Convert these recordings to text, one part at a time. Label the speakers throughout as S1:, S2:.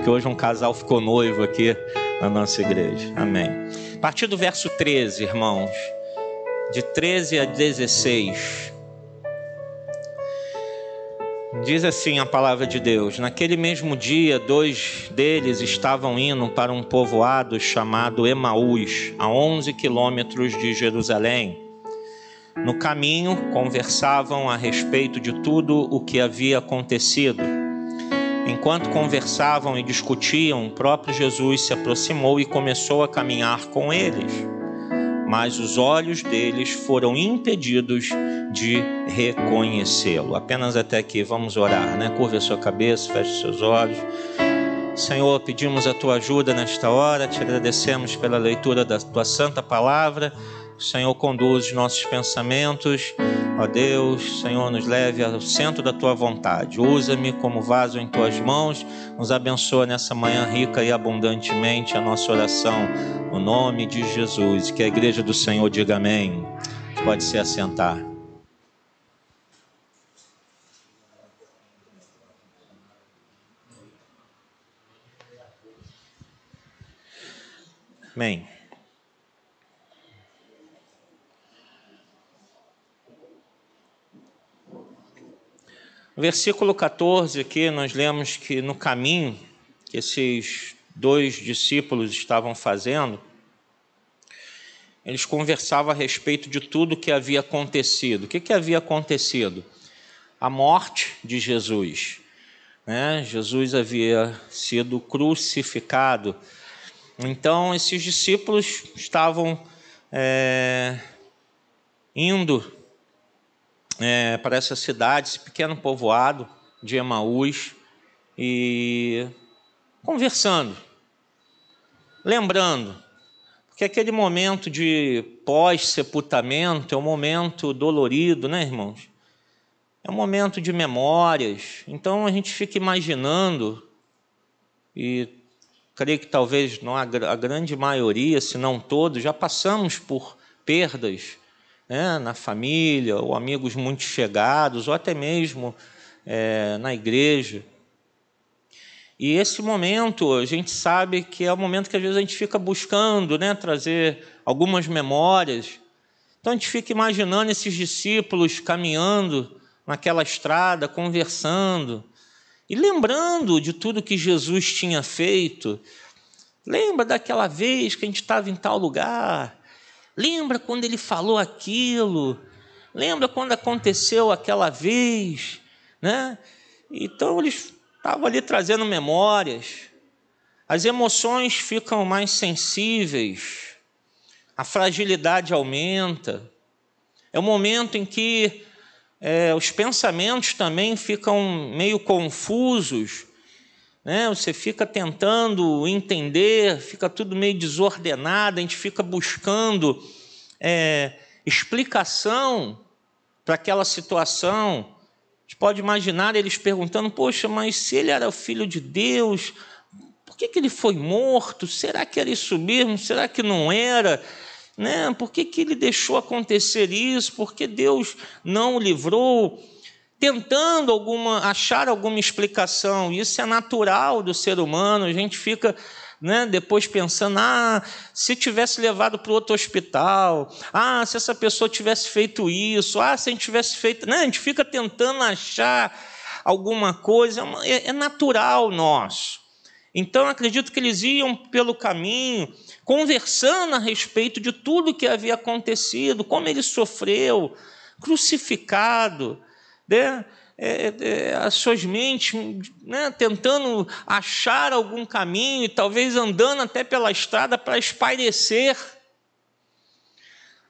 S1: que hoje um casal ficou noivo aqui na nossa igreja. Amém. A partir do verso 13, irmãos, de 13 a 16, diz assim a palavra de Deus: naquele mesmo dia, 2 deles estavam indo para um povoado chamado Emaús, a 11 quilômetros de Jerusalém. No caminho, conversavam a respeito de tudo o que havia acontecido. Enquanto conversavam e discutiam, o próprio Jesus se aproximou e começou a caminhar com eles. Mas os olhos deles foram impedidos de reconhecê-lo. Apenas até aqui, vamos orar, né? Curva a sua cabeça, feche seus olhos. Senhor, pedimos a tua ajuda nesta hora, te agradecemos pela leitura da tua santa palavra. O Senhor conduz os nossos pensamentos. Ó Deus, Senhor, nos leve ao centro da tua vontade. Usa-me como vaso em tuas mãos. Nos abençoa nessa manhã rica e abundantemente a nossa oração, no nome de Jesus. Que a igreja do Senhor diga amém. Pode se assentar. Amém. No versículo 14 aqui nós lemos que no caminho que esses 2 discípulos estavam fazendo, eles conversavam a respeito de tudo o que havia acontecido. O que havia acontecido? A morte de Jesus, né? Jesus havia sido crucificado. Então esses discípulos estavam indo para essa cidade, esse pequeno povoado de Emaús, e conversando, lembrando, porque aquele momento de pós-sepultamento é um momento dolorido, né, irmãos? É um momento de memórias. Então a gente fica imaginando, e creio que talvez não a grande maioria, se não todos, já passamos por perdas, né, na família, ou amigos muito chegados, ou até mesmo na igreja. E esse momento, a gente sabe que é o momento que às vezes a gente fica buscando, né, trazer algumas memórias. Então a gente fica imaginando esses discípulos caminhando naquela estrada, conversando, e lembrando de tudo que Jesus tinha feito. Lembra daquela vez que a gente estava em tal lugar? Lembra quando ele falou aquilo? Lembra quando aconteceu aquela vez? Né? Então eles estavam ali trazendo memórias. As emoções ficam mais sensíveis. A fragilidade aumenta. É um momento em que os pensamentos também ficam meio confusos, né? Você fica tentando entender, fica tudo meio desordenado, a gente fica buscando explicação para aquela situação. A gente pode imaginar eles perguntando: poxa, mas se ele era o Filho de Deus, por que ele foi morto? Será que era isso mesmo? Será que não era? Né? Por que ele deixou acontecer isso? Por que Deus não o livrou? Tentando achar alguma explicação. Isso é natural do ser humano. A gente fica, né, depois pensando: se tivesse levado para outro hospital, se essa pessoa tivesse feito isso, se a gente tivesse feito... Né? A gente fica tentando achar alguma coisa. É natural nosso. Então, acredito que eles iam pelo caminho, conversando a respeito de tudo que havia acontecido, como ele sofreu, crucificado, né? As suas mentes, né, tentando achar algum caminho, e talvez andando até pela estrada para espairecer,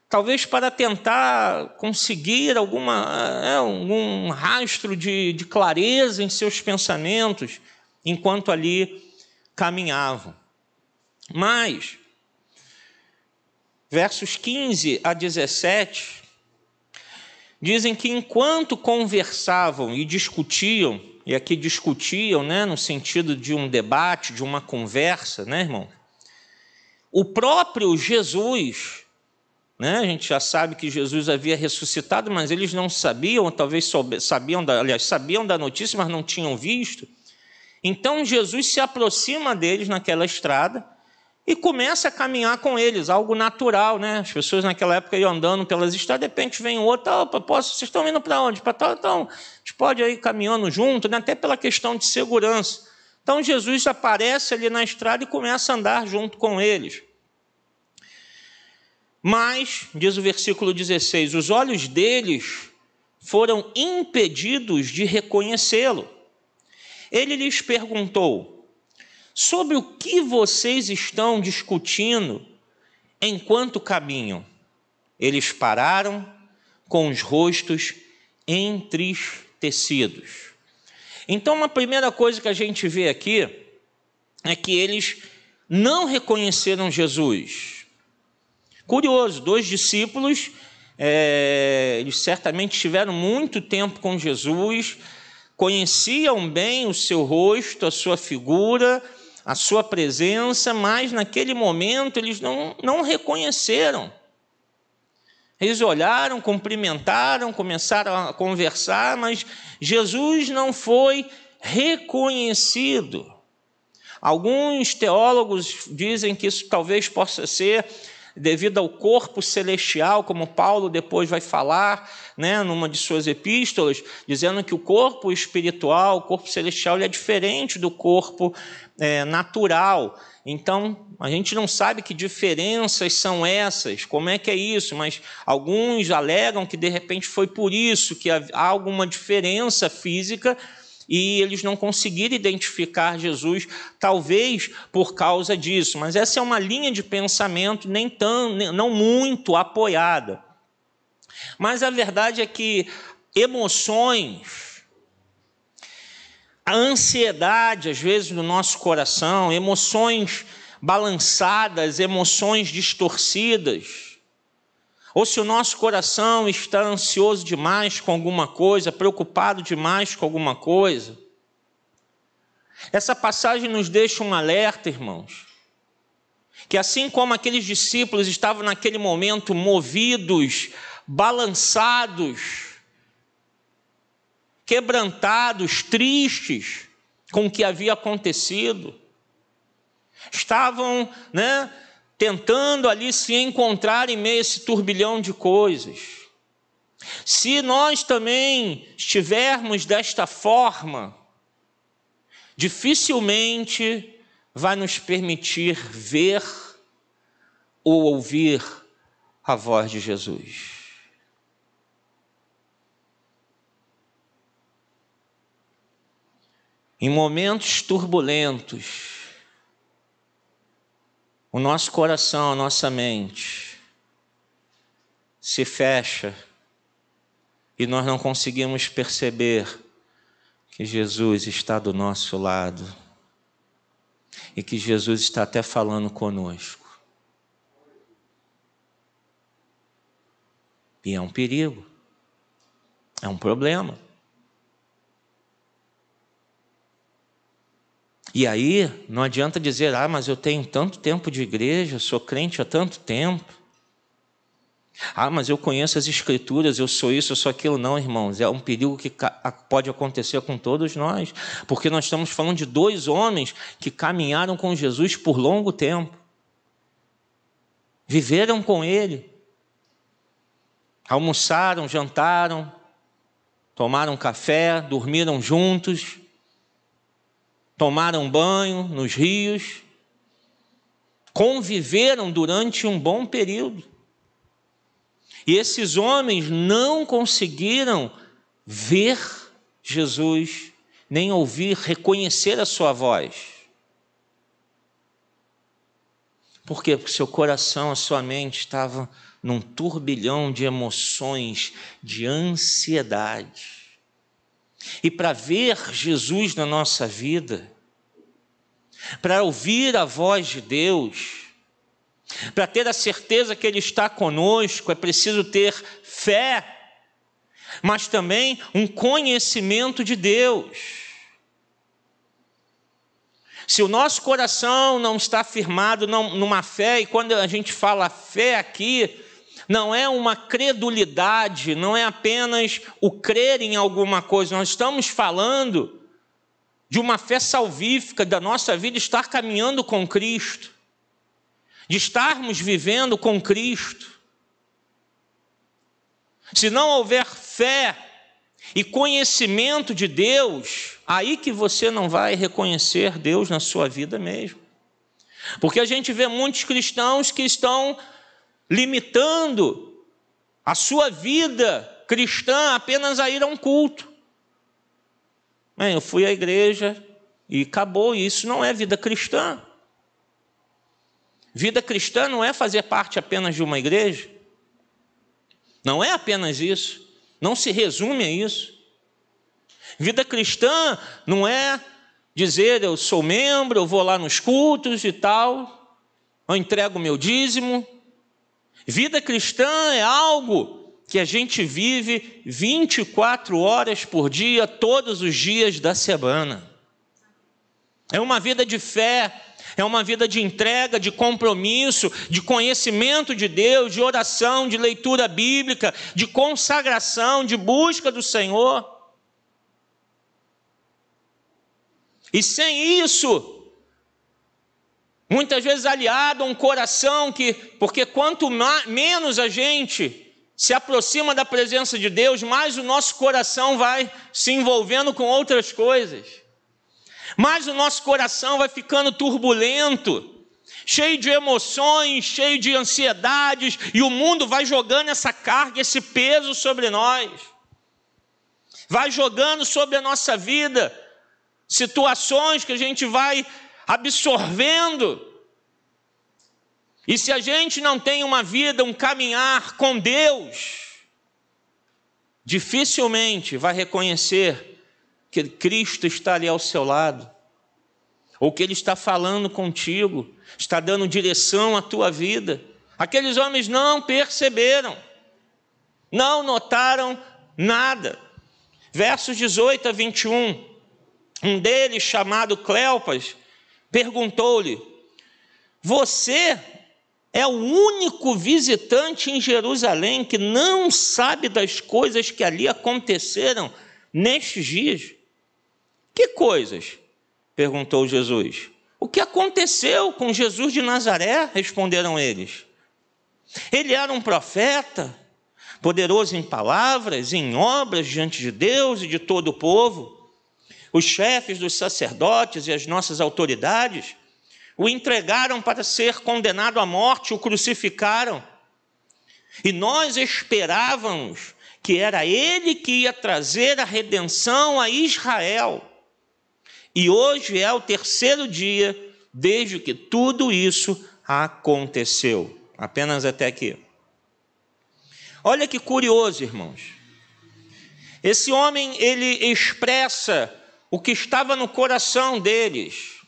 S1: talvez para tentar conseguir algum rastro de clareza em seus pensamentos, enquanto ali caminhavam. Mas, versos 15 a 17, dizem que enquanto conversavam e discutiam, e aqui discutiam, né, no sentido de um debate, de uma conversa, né, irmão? O próprio Jesus, né, a gente já sabe que Jesus havia ressuscitado, mas eles não sabiam, ou talvez sabiam da notícia, mas não tinham visto. Então Jesus se aproxima deles naquela estrada e começa a caminhar com eles, algo natural, né? As pessoas naquela época iam andando pelas estradas, de repente vem outro, opa, vocês estão indo para onde? Para tal, então, a gente pode ir caminhando junto, né? Até pela questão de segurança. Então Jesus aparece ali na estrada e começa a andar junto com eles. Mas, diz o versículo 16, os olhos deles foram impedidos de reconhecê-lo. Ele lhes perguntou: sobre o que vocês estão discutindo enquanto caminham? Eles pararam com os rostos entristecidos. Então, uma primeira coisa que a gente vê aqui é que eles não reconheceram Jesus. Curioso, 2 discípulos, eles certamente estiveram muito tempo com Jesus, conheciam bem o seu rosto, a sua figura, a sua presença, mas naquele momento eles não reconheceram. Eles olharam, cumprimentaram, começaram a conversar, mas Jesus não foi reconhecido. Alguns teólogos dizem que isso talvez possa ser devido ao corpo celestial, como Paulo depois vai falar, né, numa de suas epístolas, dizendo que o corpo espiritual, o corpo celestial, ele é diferente do corpo natural. Então, a gente não sabe que diferenças são essas, como é que é isso, mas alguns alegam que de repente foi por isso que há alguma diferença física e eles não conseguiram identificar Jesus, talvez por causa disso. Mas essa é uma linha de pensamento não muito apoiada. Mas a verdade é que emoções, a ansiedade, às vezes, no nosso coração, emoções balançadas, emoções distorcidas, ou se o nosso coração está ansioso demais com alguma coisa, preocupado demais com alguma coisa. Essa passagem nos deixa um alerta, irmãos, que assim como aqueles discípulos estavam naquele momento movidos, balançados, quebrantados, tristes com o que havia acontecido, estavam, tentando ali se encontrar em meio a esse turbilhão de coisas. Se nós também estivermos desta forma, dificilmente vai nos permitir ver ou ouvir a voz de Jesus. Em momentos turbulentos, o nosso coração, a nossa mente se fecha e nós não conseguimos perceber que Jesus está do nosso lado e que Jesus está até falando conosco. E é um perigo, é um problema. E aí, não adianta dizer, mas eu tenho tanto tempo de igreja, sou crente há tanto tempo. Mas eu conheço as escrituras, eu sou isso, eu sou aquilo. Não, irmãos, é um perigo que pode acontecer com todos nós, porque nós estamos falando de 2 homens que caminharam com Jesus por longo tempo. Viveram com Ele. Almoçaram, jantaram, tomaram café, dormiram juntos, tomaram banho nos rios, conviveram durante um bom período. E esses homens não conseguiram ver Jesus, nem ouvir, reconhecer a sua voz. Por quê? Porque seu coração, a sua mente estava num turbilhão de emoções, de ansiedade. E para ver Jesus na nossa vida, para ouvir a voz de Deus, para ter a certeza que Ele está conosco, é preciso ter fé, mas também um conhecimento de Deus. Se o nosso coração não está firmado numa fé, e quando a gente fala fé aqui, não é uma credulidade, não é apenas o crer em alguma coisa, nós estamos falando de uma fé salvífica, da nossa vida estar caminhando com Cristo, de estarmos vivendo com Cristo. Se não houver fé e conhecimento de Deus, aí que você não vai reconhecer Deus na sua vida mesmo. Porque a gente vê muitos cristãos que estão limitando a sua vida cristã apenas a ir a um culto. Eu fui à igreja e acabou. Isso não é vida cristã. Vida cristã não é fazer parte apenas de uma igreja. Não é apenas isso. Não se resume a isso. Vida cristã não é dizer eu sou membro, eu vou lá nos cultos e tal, eu entrego meu dízimo. Vida cristã é algo que a gente vive 24 horas por dia, todos os dias da semana. É uma vida de fé, é uma vida de entrega, de compromisso, de conhecimento de Deus, de oração, de leitura bíblica, de consagração, de busca do Senhor. E sem isso, muitas vezes aliado a um coração porque quanto menos a gente se aproxima da presença de Deus, mais o nosso coração vai se envolvendo com outras coisas. Mais o nosso coração vai ficando turbulento, cheio de emoções, cheio de ansiedades, e o mundo vai jogando essa carga, esse peso sobre nós. Vai jogando sobre a nossa vida situações que a gente vai absorvendo. E se a gente não tem uma vida, um caminhar com Deus, dificilmente vai reconhecer que Cristo está ali ao seu lado, ou que Ele está falando contigo, está dando direção à tua vida. Aqueles homens não perceberam, não notaram nada. Versos 18 a 21, um deles, chamado Cleopas, perguntou-lhe: você é o único visitante em Jerusalém que não sabe das coisas que ali aconteceram nestes dias? Que coisas? Perguntou Jesus. O que aconteceu com Jesus de Nazaré? Responderam eles. Ele era um profeta, poderoso em palavras, em obras diante de Deus e de todo o povo. Os chefes dos sacerdotes e as nossas autoridades o entregaram para ser condenado à morte, o crucificaram. E nós esperávamos que era ele que ia trazer a redenção a Israel. E hoje é o terceiro dia desde que tudo isso aconteceu. Apenas até aqui. Olha que curioso, irmãos. Esse homem, ele expressa o que estava no coração deles.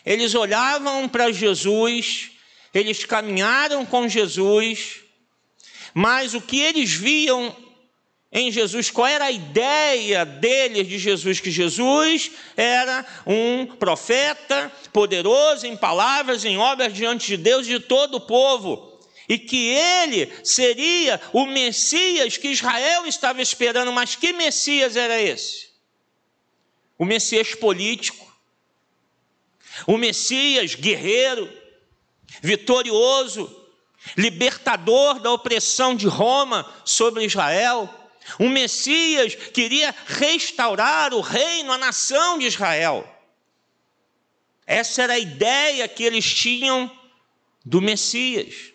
S1: Eles olhavam para Jesus, eles caminharam com Jesus, mas o que eles viam em Jesus, qual era a ideia deles de Jesus? Que Jesus era um profeta poderoso em palavras, em obras diante de Deus e de todo o povo, e que ele seria o Messias que Israel estava esperando. Mas que Messias era esse? O Messias político, o Messias guerreiro, vitorioso, libertador da opressão de Roma sobre Israel. Um Messias que iria restaurar o reino, a nação de Israel. Essa era a ideia que eles tinham do Messias.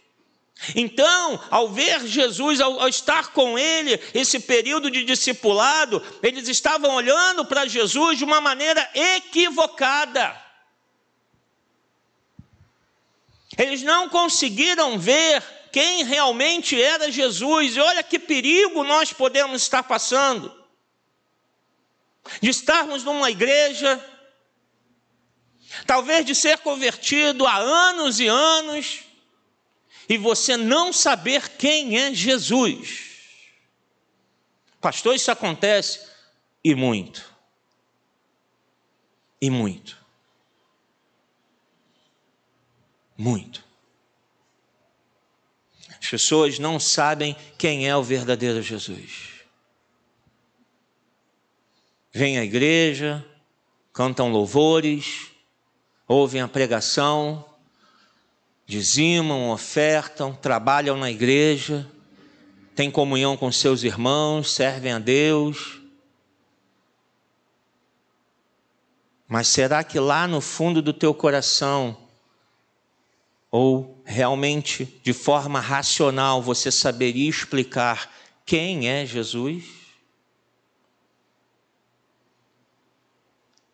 S1: Então, ao ver Jesus, ao estar com ele, esse período de discipulado, eles estavam olhando para Jesus de uma maneira equivocada. Eles não conseguiram ver quem realmente era Jesus. E olha que perigo nós podemos estar passando. De estarmos numa igreja, talvez de ser convertido há anos e anos, e você não saber quem é Jesus. Pastor, isso acontece? E muito. E muito. Muito. As pessoas não sabem quem é o verdadeiro Jesus. Vem à igreja, cantam louvores, ouvem a pregação, dizimam, ofertam, trabalham na igreja, têm comunhão com seus irmãos, servem a Deus. Mas será que lá no fundo do teu coração, ou realmente de forma racional, você saberia explicar quem é Jesus?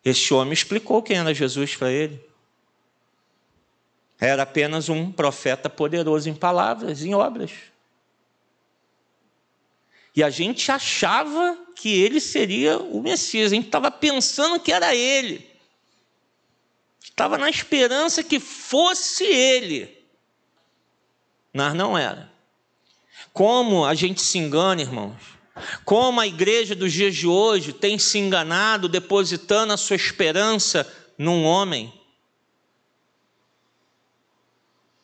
S1: Este homem explicou quem era Jesus para ele. Era apenas um profeta poderoso em palavras, em obras. E a gente achava que ele seria o Messias. A gente estava pensando que era ele. Estava na esperança que fosse ele. Mas não era. Como a gente se engana, irmãos. Como a igreja dos dias de hoje tem se enganado, depositando a sua esperança num homem.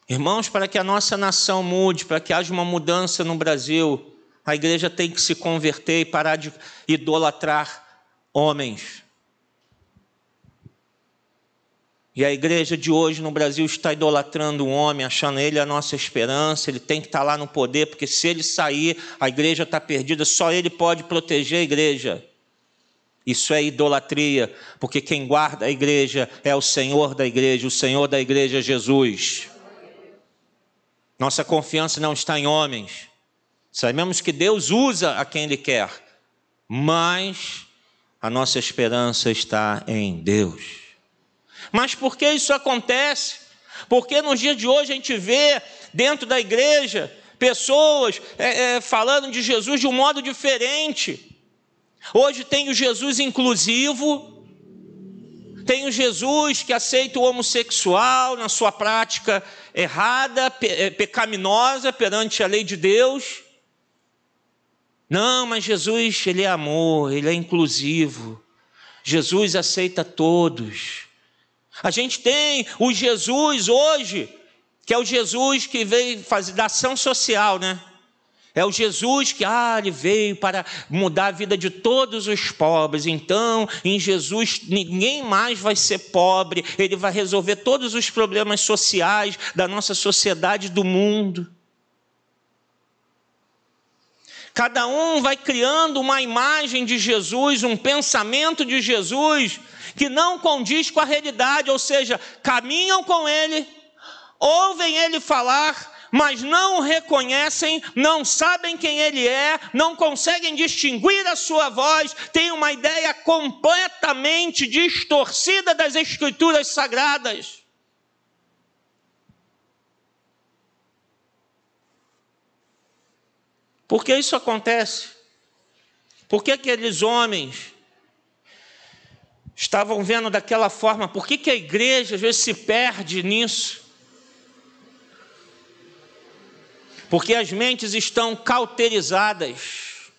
S1: Irmãos, para que a nossa nação mude, para que haja uma mudança no Brasil, a igreja tem que se converter e parar de idolatrar homens. E a igreja de hoje no Brasil está idolatrando um homem, achando ele a nossa esperança, ele tem que estar lá no poder, porque se ele sair, a igreja está perdida, só ele pode proteger a igreja. Isso é idolatria, porque quem guarda a igreja é o Senhor da igreja é Jesus. Nossa confiança não está em homens. Sabemos que Deus usa a quem Ele quer, mas a nossa esperança está em Deus. Mas por que isso acontece? Porque nos dias de hoje a gente vê dentro da igreja pessoas falando de Jesus de um modo diferente. Hoje tem o Jesus inclusivo, tem o Jesus que aceita o homossexual na sua prática errada, pecaminosa perante a lei de Deus. Não, mas Jesus, ele é amor, ele é inclusivo. Jesus aceita todos. A gente tem o Jesus hoje, que é o Jesus que veio fazer da ação social, né? É o Jesus que ele veio para mudar a vida de todos os pobres. Então, em Jesus, ninguém mais vai ser pobre. Ele vai resolver todos os problemas sociais da nossa sociedade, do mundo. Cada um vai criando uma imagem de Jesus, um pensamento de Jesus que não condiz com a realidade, ou seja, caminham com ele, ouvem ele falar, mas não o reconhecem, não sabem quem ele é, não conseguem distinguir a sua voz, têm uma ideia completamente distorcida das Escrituras Sagradas. Por que isso acontece? Por que aqueles homens estavam vendo daquela forma? Por que a igreja às vezes se perde nisso? Porque as mentes estão cauterizadas.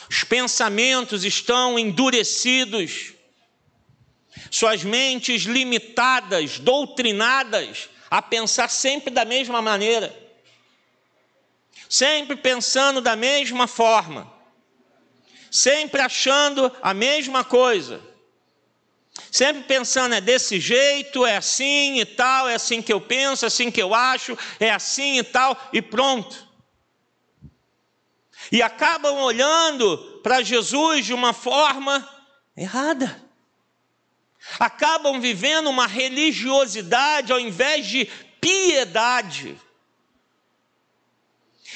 S1: Os pensamentos estão endurecidos. Suas mentes limitadas, doutrinadas a pensar sempre da mesma maneira. Sempre pensando da mesma forma. Sempre achando a mesma coisa. Sempre pensando, é desse jeito, é assim e tal, é assim que eu penso, é assim que eu acho, é assim e tal, e pronto. E acabam olhando para Jesus de uma forma errada. Acabam vivendo uma religiosidade ao invés de piedade.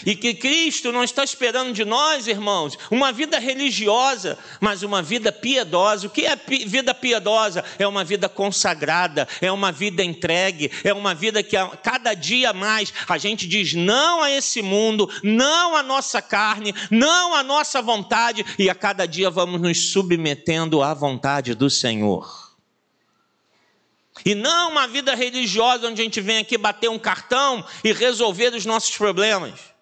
S1: E que Cristo não está esperando de nós, irmãos, uma vida religiosa, mas uma vida piedosa. O que é vida piedosa? É uma vida consagrada, é uma vida entregue, é uma vida que a cada dia mais a gente diz não a esse mundo, não à nossa carne, não à nossa vontade, e a cada dia vamos nos submetendo à vontade do Senhor. E não uma vida religiosa onde a gente vem aqui bater um cartão e resolver os nossos problemas.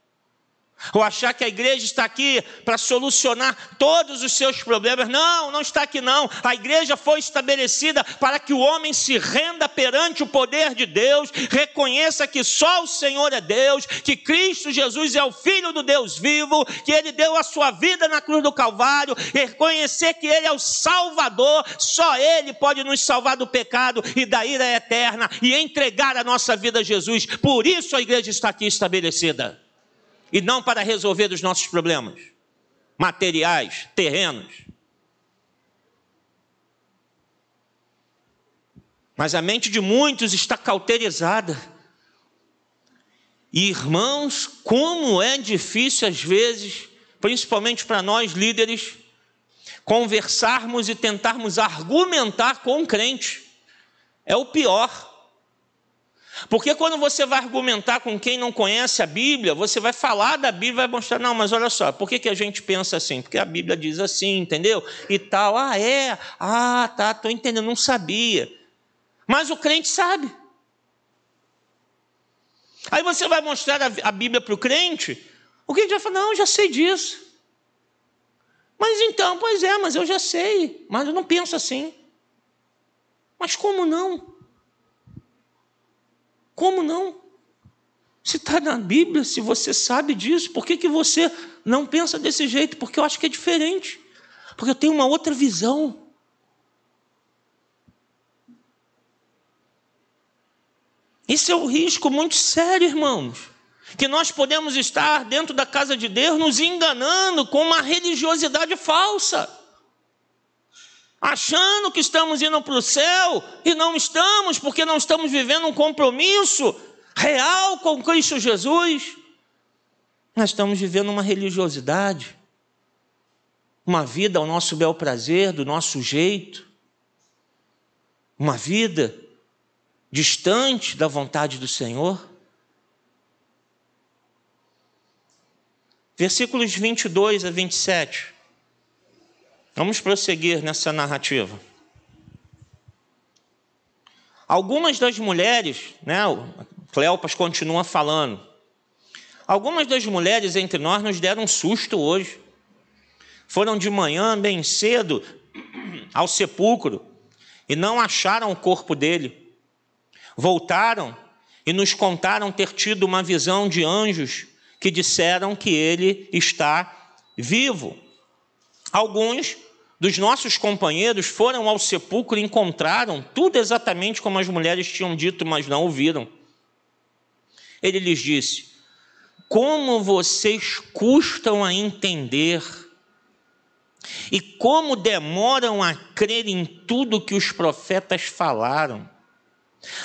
S1: Ou achar que a igreja está aqui para solucionar todos os seus problemas. Não, não está aqui não. A igreja foi estabelecida para que o homem se renda perante o poder de Deus, reconheça que só o Senhor é Deus, que Cristo Jesus é o Filho do Deus vivo, que Ele deu a sua vida na cruz do Calvário, reconhecer que Ele é o Salvador, só Ele pode nos salvar do pecado e da ira eterna e entregar a nossa vida a Jesus. Por isso a igreja está aqui estabelecida. E não para resolver os nossos problemas materiais, terrenos. Mas a mente de muitos está cauterizada. E, irmãos, como é difícil às vezes, principalmente para nós líderes, conversarmos e tentarmos argumentar com um crente. É o pior. Porque quando você vai argumentar com quem não conhece a Bíblia, você vai falar da Bíblia, vai mostrar, não, mas olha só, por que a gente pensa assim? Porque a Bíblia diz assim, entendeu? E tal, tá, estou entendendo, não sabia. Mas o crente sabe. Aí você vai mostrar a Bíblia para o crente vai falar, não, eu já sei disso. Mas então, pois é, mas eu já sei, mas eu não penso assim. Mas como não? Como não? Se está na Bíblia, se você sabe disso, por que você não pensa desse jeito? Porque eu acho que é diferente. Porque eu tenho uma outra visão. Esse é um risco muito sério, irmãos. Que nós podemos estar dentro da casa de Deus nos enganando com uma religiosidade falsa. Achando que estamos indo para o céu e não estamos, porque não estamos vivendo um compromisso real com Cristo Jesus. Nós estamos vivendo uma religiosidade, uma vida ao nosso bel prazer, do nosso jeito, uma vida distante da vontade do Senhor. Versículos 22 a 27. Vamos prosseguir nessa narrativa. Algumas das mulheres, Cleopas continua falando, algumas das mulheres entre nós nos deram um susto hoje. Foram de manhã, bem cedo, ao sepulcro e não acharam o corpo dele. Voltaram e nos contaram ter tido uma visão de anjos que disseram que ele está vivo. Alguns dos nossos companheiros foram ao sepulcro e encontraram tudo exatamente como as mulheres tinham dito, mas não ouviram. Ele lhes disse, como vocês custam a entender e como demoram a crer em tudo que os profetas falaram.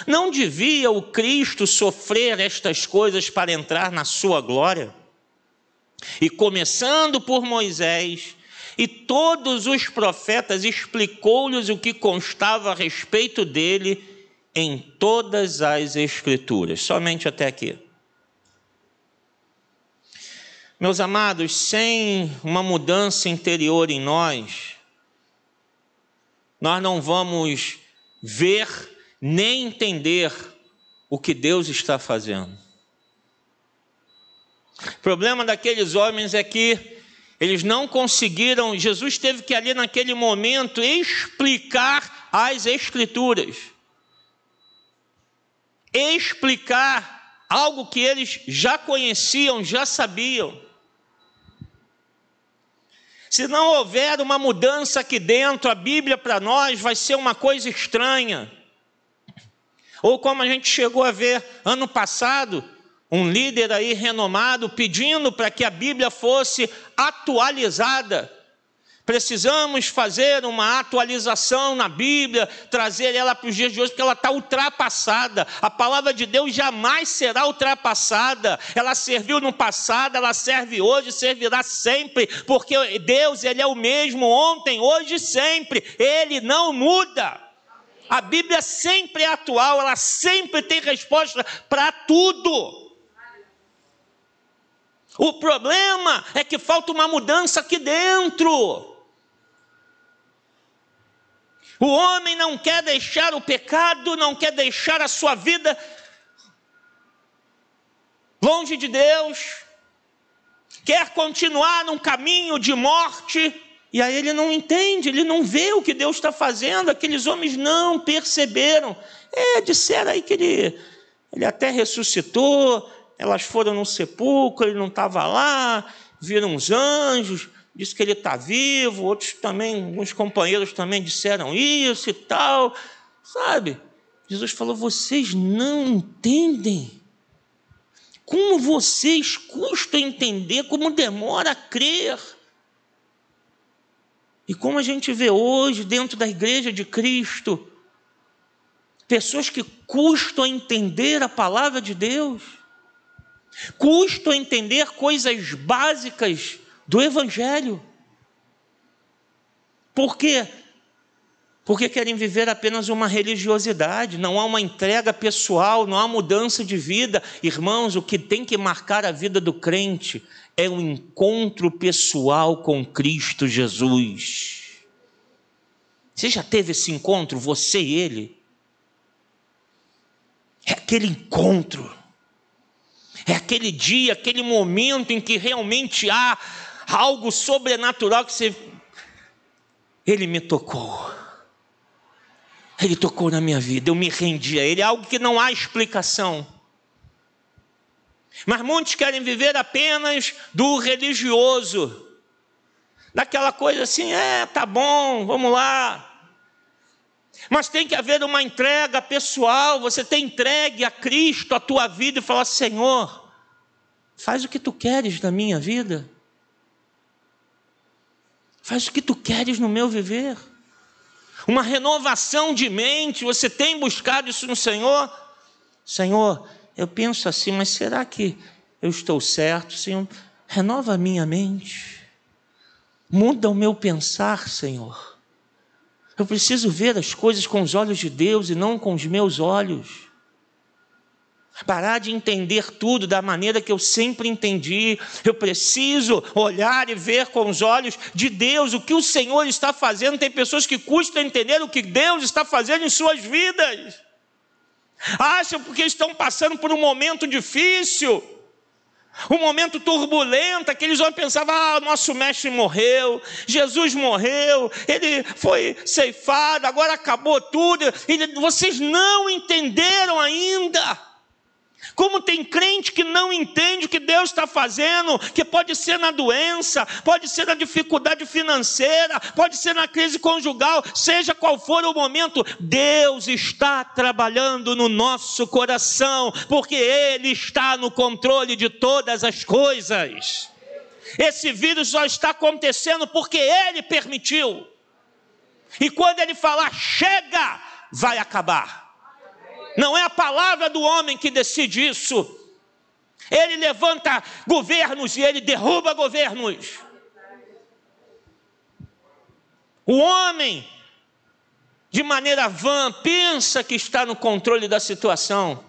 S1: Não devia o Cristo sofrer estas coisas para entrar na sua glória? E começando por Moisés e todos os profetas, explicou-lhes o que constava a respeito dele em todas as Escrituras. Somente até aqui. Meus amados, sem uma mudança interior em nós, nós não vamos ver nem entender o que Deus está fazendo. O problema daqueles homens é que eles não conseguiram, Jesus teve que ali naquele momento explicar as Escrituras. Explicar algo que eles já conheciam, já sabiam. Se não houver uma mudança aqui dentro, a Bíblia para nós vai ser uma coisa estranha. Ou como a gente chegou a ver ano passado, um líder aí renomado pedindo para que a Bíblia fosse atualizada. Precisamos fazer uma atualização na Bíblia, trazer ela para os dias de hoje, porque ela está ultrapassada. A palavra de Deus jamais será ultrapassada. Ela serviu no passado, ela serve hoje, servirá sempre, porque Deus, Ele é o mesmo ontem, hoje e sempre. Ele não muda. A Bíblia sempre é atual, ela sempre tem resposta para tudo. O problema é que falta uma mudança aqui dentro. O homem não quer deixar o pecado, não quer deixar a sua vida longe de Deus. quer continuar num caminho de morte, e aí ele não entende, ele não vê o que Deus está fazendo. Aqueles homens não perceberam. Disseram aí que ele até ressuscitou, elas foram no sepulcro, ele não estava lá, viram uns anjos, disse que ele está vivo, outros também, alguns companheiros também disseram isso e tal, sabe? Jesus falou, vocês não entendem. Como vocês custam a entender, como demora a crer. E como a gente vê hoje dentro da igreja de Cristo, pessoas que custam a entender a palavra de Deus, custam a entender coisas básicas do Evangelho. Por quê? Porque querem viver apenas uma religiosidade, não há uma entrega pessoal, não há mudança de vida. Irmãos, o que tem que marcar a vida do crente é um encontro pessoal com Cristo Jesus. Você já teve esse encontro, você e Ele? É aquele encontro, é aquele dia, aquele momento em que realmente há algo sobrenatural que Ele me tocou. Ele tocou na minha vida, eu me rendi a Ele, é algo que não há explicação. Mas muitos querem viver apenas do religioso, daquela coisa assim, tá bom, vamos lá. Mas tem que haver uma entrega pessoal, você tem entregue a Cristo a tua vida e falar, Senhor, faz o que tu queres na minha vida. Faz o que tu queres no meu viver. Uma renovação de mente, você tem buscado isso no Senhor? Senhor, eu penso assim, mas será que eu estou certo? Senhor, renova a minha mente. Muda o meu pensar, Senhor. Eu preciso ver as coisas com os olhos de Deus e não com os meus olhos. Parar de entender tudo da maneira que eu sempre entendi. Eu preciso olhar e ver com os olhos de Deus o que o Senhor está fazendo. Tem pessoas que custam entender o que Deus está fazendo em suas vidas. Acham porque estão passando por um momento difícil, um momento turbulento, que eles vão pensar, nosso mestre morreu, Jesus morreu, ele foi ceifado, agora acabou tudo. Vocês não entenderam ainda. Como tem crente que não entende o que Deus está fazendo, que pode ser na doença, pode ser na dificuldade financeira, pode ser na crise conjugal, seja qual for o momento, Deus está trabalhando no nosso coração, porque Ele está no controle de todas as coisas. Esse vírus só está acontecendo porque Ele permitiu. E quando Ele falar, chega, vai acabar. Não é a palavra do homem que decide isso. Ele levanta governos e ele derruba governos. O homem, de maneira vã, pensa que está no controle da situação.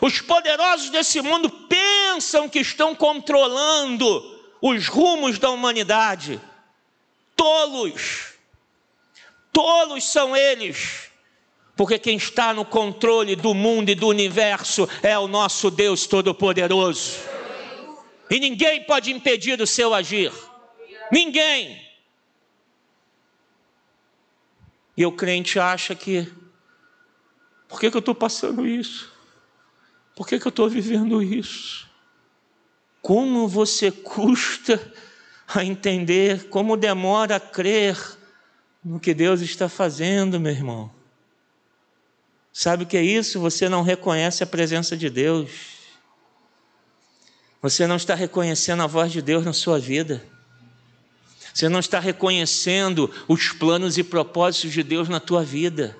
S1: Os poderosos desse mundo pensam que estão controlando os rumos da humanidade. Tolos. Tolos são eles. Porque quem está no controle do mundo e do universo é o nosso Deus Todo-Poderoso. E ninguém pode impedir o seu agir. Ninguém. E o crente acha que, por que eu estou passando isso? Por que eu estou vivendo isso? Como você custa a entender, como demora a crer no que Deus está fazendo, meu irmão. Sabe o que é isso? Você não reconhece a presença de Deus. Você não está reconhecendo a voz de Deus na sua vida. Você não está reconhecendo os planos e propósitos de Deus na tua vida.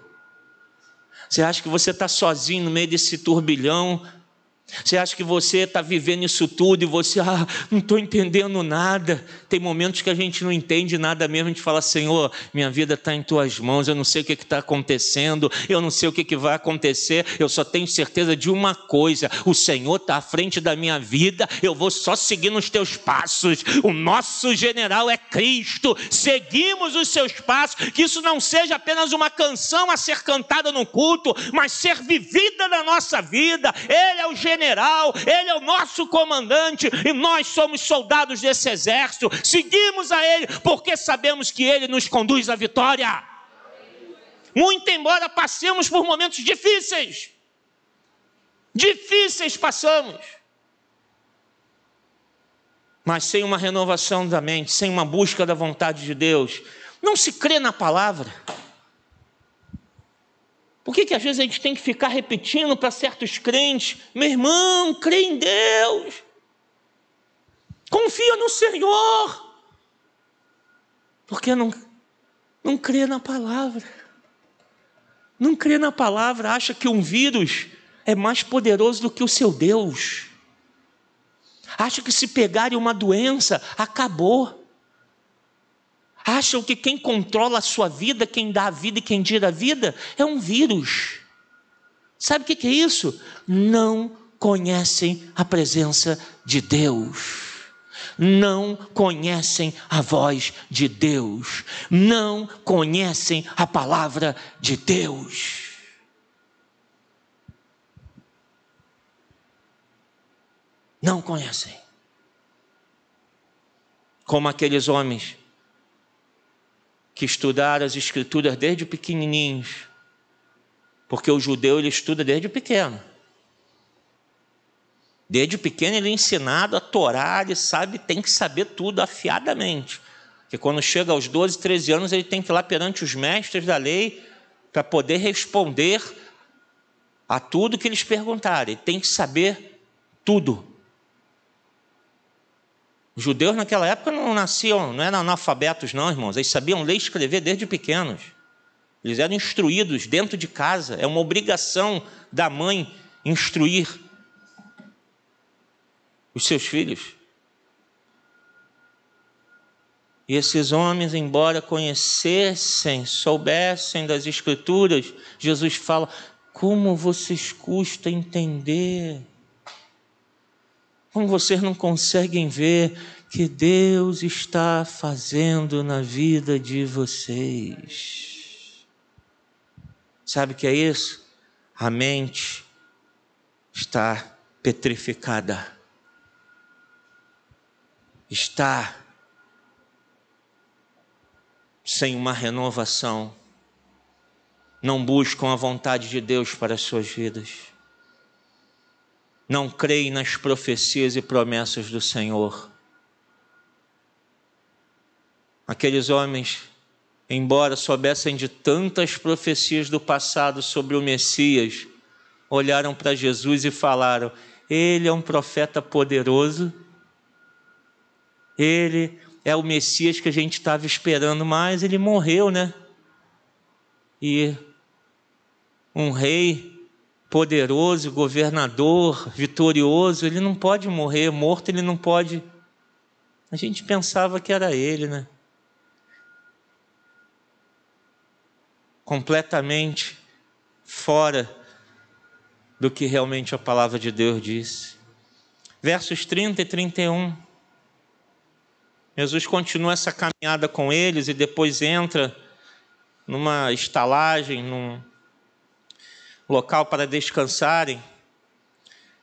S1: Você acha que você está sozinho no meio desse turbilhão? Você acha que você está vivendo isso tudo e você, não estou entendendo nada. Tem momentos que a gente não entende nada mesmo, a gente fala, Senhor, minha vida está em tuas mãos, eu não sei o que está acontecendo, eu não sei o que vai acontecer, eu só tenho certeza de uma coisa, o Senhor está à frente da minha vida, eu vou só seguir nos teus passos, o nosso general é Cristo, seguimos os seus passos, que isso não seja apenas uma canção a ser cantada no culto, mas ser vivida na nossa vida. Ele é o general general, Ele é o nosso comandante e nós somos soldados desse exército. Seguimos a Ele porque sabemos que Ele nos conduz à vitória. Muito embora passemos por momentos difíceis. Difíceis passamos. Mas sem uma renovação da mente, sem uma busca da vontade de Deus, não se crê na palavra. Por que às vezes a gente tem que ficar repetindo para certos crentes: meu irmão, crê em Deus, confia no Senhor, porque não crê na palavra. Não crê na palavra, acha que um vírus é mais poderoso do que o seu Deus. Acha que se pegarem uma doença, acabou. Acham que quem controla a sua vida, quem dá a vida e quem tira a vida, é um vírus. Sabe o que é isso? Não conhecem a presença de Deus. Não conhecem a voz de Deus. Não conhecem a palavra de Deus. Não conhecem. Como aqueles homens que estudaram as Escrituras desde pequenininhos. Porque o judeu, ele estuda desde pequeno. Desde pequeno ele é ensinado a Torá, ele sabe, tem que saber tudo afiadamente. Porque quando chega aos 12, 13 anos, ele tem que ir lá perante os mestres da lei para poder responder a tudo que eles perguntarem. Ele tem que saber tudo. Os judeus naquela época não nasciam, não eram analfabetos não, irmãos. Eles sabiam ler e escrever desde pequenos. Eles eram instruídos dentro de casa. É uma obrigação da mãe instruir os seus filhos. E esses homens, embora conhecessem, soubessem das Escrituras, Jesus fala: como vocês custam entender? Como vocês não conseguem ver que Deus está fazendo na vida de vocês? Sabe o que é isso? A mente está petrificada. Está sem uma renovação. Não buscam a vontade de Deus para as suas vidas. Não creem nas profecias e promessas do Senhor. Aqueles homens, embora soubessem de tantas profecias do passado sobre o Messias, olharam para Jesus e falaram: Ele é um profeta poderoso, Ele é o Messias que a gente estava esperando, mas Ele morreu, né? E um rei poderoso, governador, vitorioso, ele não pode morrer, morto ele não pode. A gente pensava que era ele, né? Completamente fora do que realmente a palavra de Deus diz. Versos 30 e 31. Jesus continua essa caminhada com eles e depois entra numa estalagem, num local para descansarem.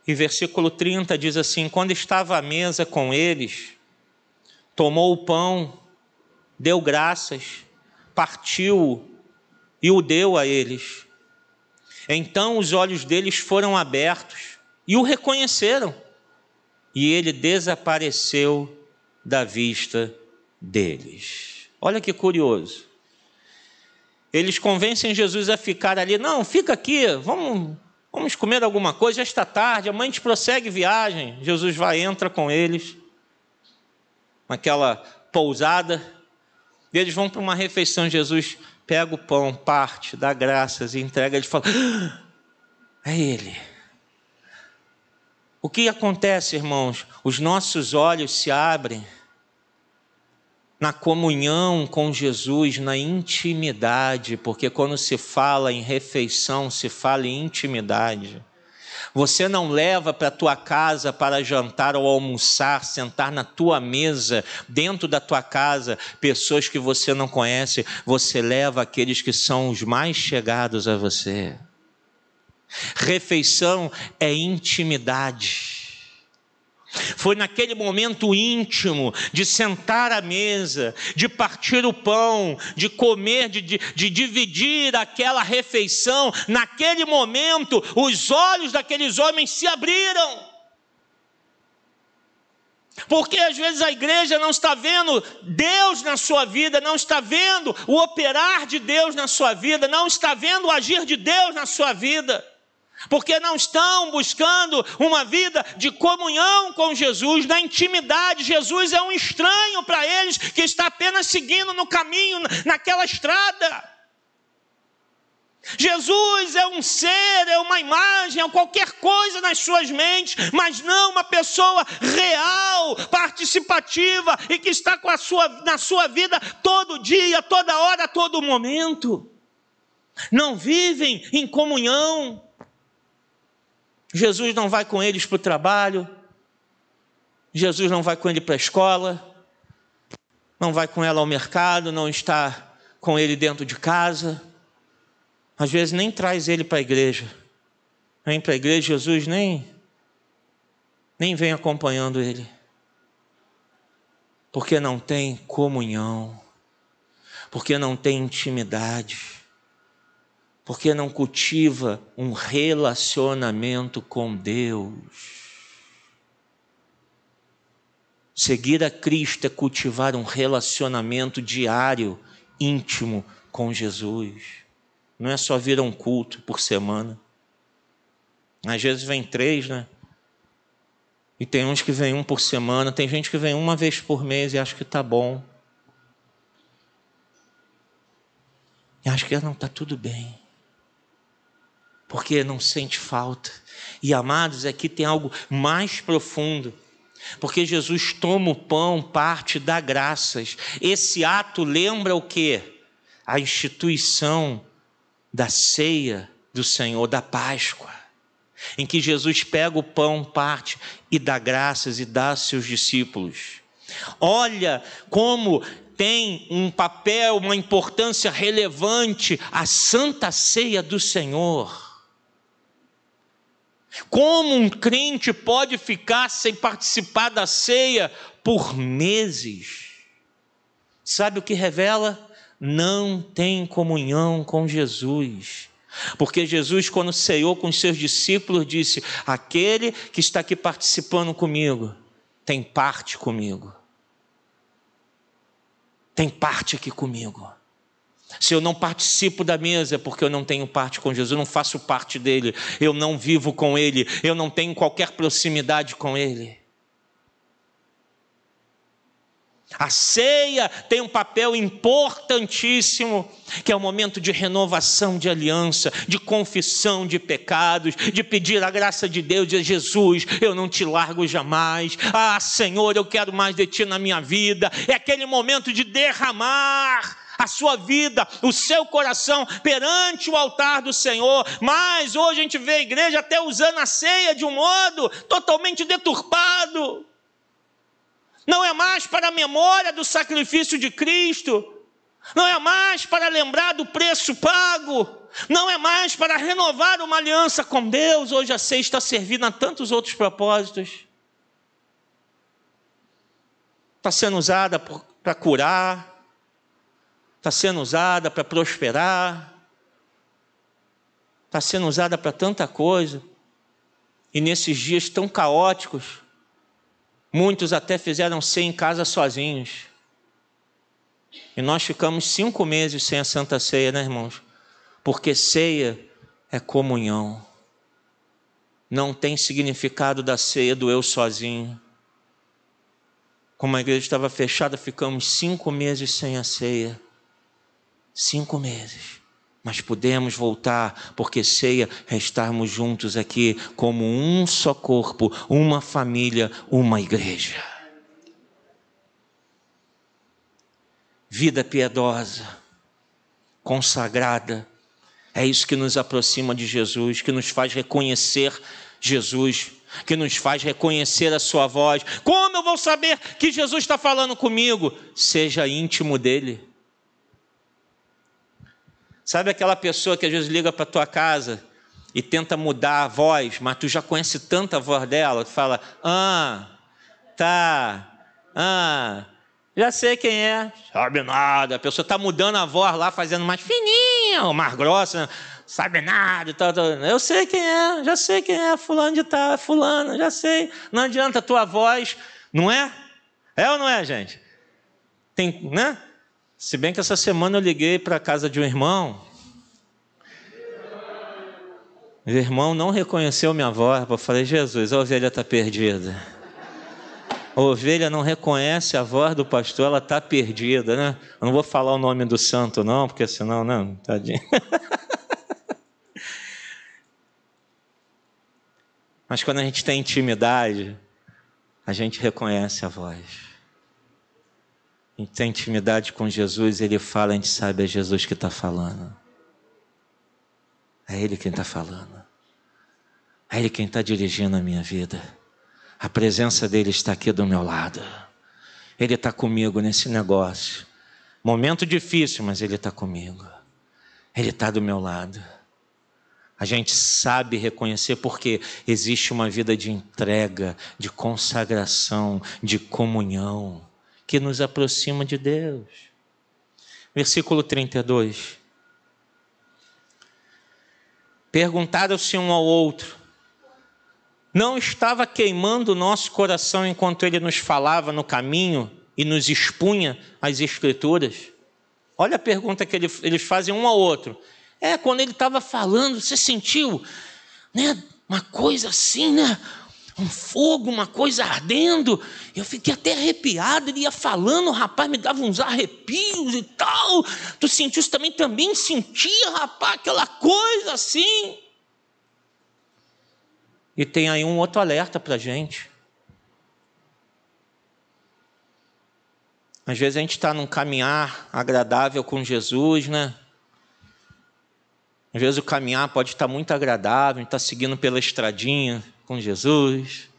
S1: E versículo 30 diz assim: quando estava à mesa com eles, tomou o pão, deu graças, partiu e o deu a eles. Então os olhos deles foram abertos e o reconheceram, e ele desapareceu da vista deles. Olha que curioso. Eles convencem Jesus a ficar ali. Não, fica aqui, vamos comer alguma coisa, já está tarde, amanhã a gente prossegue viagem. Jesus vai, entra com eles, naquela pousada, e eles vão para uma refeição. Jesus pega o pão, parte, dá graças e entrega. Ele fala: é Ele. O que acontece, irmãos? Os nossos olhos se abrem na comunhão com Jesus, na intimidade, porque quando se fala em refeição, se fala em intimidade. Você não leva para a tua casa para jantar ou almoçar, sentar na tua mesa, dentro da tua casa, pessoas que você não conhece. Você leva aqueles que são os mais chegados a você. Refeição é intimidade. Foi naquele momento íntimo de sentar à mesa, de partir o pão, de comer, de dividir aquela refeição. Naquele momento, os olhos daqueles homens se abriram. Porque às vezes a igreja não está vendo Deus na sua vida, não está vendo o operar de Deus na sua vida, não está vendo o agir de Deus na sua vida. Porque não estão buscando uma vida de comunhão com Jesus, na intimidade. Jesus é um estranho para eles, que está apenas seguindo no caminho, naquela estrada. Jesus é um ser, é uma imagem, é qualquer coisa nas suas mentes, mas não uma pessoa real, participativa e que está na sua vida todo dia, toda hora, todo momento. Não vivem em comunhão. Jesus não vai com eles para o trabalho, Jesus não vai com ele para a escola, não vai com ela ao mercado, não está com ele dentro de casa. Às vezes nem traz ele para a igreja. Vem para a igreja, Jesus nem vem acompanhando ele. Porque não tem comunhão. Porque não tem intimidade. Porque não cultiva um relacionamento com Deus. Seguir a Cristo é cultivar um relacionamento diário, íntimo com Jesus. Não é só vir a um culto por semana. Às vezes vem 3, né? E tem uns que vem 1 por semana. Tem gente que vem 1 vez por mês e acha que está bom. E acha que não está tudo bem. Porque não sente falta. E amados, aqui tem algo mais profundo. Porque Jesus toma o pão, parte, dá graças. Esse ato lembra o quê? A instituição da ceia do Senhor, da Páscoa, em que Jesus pega o pão, parte e dá graças e dá aos seus discípulos. Olha como tem um papel, uma importância relevante a Santa Ceia do Senhor. Como um crente pode ficar sem participar da ceia por meses? Sabe o que revela? Não tem comunhão com Jesus. Porque Jesus, quando ceiou com os seus discípulos, disse: aquele que está aqui participando comigo, tem parte comigo. Tem parte aqui comigo. Se eu não participo da mesa é porque eu não tenho parte com Jesus, eu não faço parte dele, eu não vivo com ele, eu não tenho qualquer proximidade com ele. A ceia tem um papel importantíssimo, que é o momento de renovação de aliança, de confissão de pecados, de pedir a graça de Deus, de Jesus, eu não te largo jamais. Ah, Senhor, eu quero mais de ti na minha vida. É aquele momento de derramar a sua vida, o seu coração perante o altar do Senhor. Mas hoje a gente vê a igreja até usando a ceia de um modo totalmente deturpado. Não é mais para a memória do sacrifício de Cristo, não é mais para lembrar do preço pago, não é mais para renovar uma aliança com Deus. Hoje a ceia está servindo a tantos outros propósitos. Está sendo usada para curar, está sendo usada para prosperar, está sendo usada para tanta coisa. E nesses dias tão caóticos, muitos até fizeram ceia em casa sozinhos. E nós ficamos 5 meses sem a Santa Ceia, né, irmãos? Porque ceia é comunhão. Não tem significado da ceia do eu sozinho. Como a igreja estava fechada, ficamos 5 meses sem a ceia. 5 meses. Mas podemos voltar, porque ceia é estarmos juntos aqui como um só corpo, uma família, uma igreja. Vida piedosa, consagrada, é isso que nos aproxima de Jesus, que nos faz reconhecer Jesus, que nos faz reconhecer a sua voz. Como eu vou saber que Jesus está falando comigo? Seja íntimo dele. Sabe aquela pessoa que às vezes liga para a tua casa e tenta mudar a voz, mas tu já conhece tanto a voz dela, tu fala, já sei quem é, sabe nada. A pessoa está mudando a voz lá, fazendo mais fininha, ou mais grossa, sabe nada, tal. Eu sei quem é, já sei quem é, fulano de tal, fulano, já sei. Não adianta a tua voz, não é? É ou não é, gente? Tem, né? Se bem que essa semana eu liguei para a casa de um irmão, o irmão não reconheceu minha voz, eu falei, Jesus, a ovelha está perdida. A ovelha não reconhece a voz do pastor, ela está perdida, né? Eu não vou falar o nome do santo, não, porque senão, não, tadinho. Mas quando a gente tem intimidade, a gente reconhece a voz. A gente tem intimidade com Jesus, Ele fala, a gente sabe, é Jesus que está falando. É Ele quem está falando. É Ele quem está dirigindo a minha vida. A presença dEle está aqui do meu lado. Ele está comigo nesse negócio. Momento difícil, mas Ele está comigo. Ele está do meu lado. A gente sabe reconhecer porque existe uma vida de entrega, de consagração, de comunhão, que nos aproxima de Deus. Versículo 32. Perguntaram-se um ao outro, não estava queimando o nosso coração enquanto Ele nos falava no caminho e nos expunha as Escrituras? Olha a pergunta que eles fazem um ao outro. Quando Ele estava falando, você sentiu, né, uma coisa assim, né? Um fogo, uma coisa ardendo. Eu fiquei até arrepiado. Ele ia falando, o rapaz me dava uns arrepios e tal. Tu sentiu isso também? Também sentia, rapaz, aquela coisa assim. E tem aí um outro alerta para a gente. Às vezes a gente está num caminhar agradável com Jesus, né? Às vezes o caminhar pode estar muito agradável, a gente está seguindo pela estradinha com Jesus.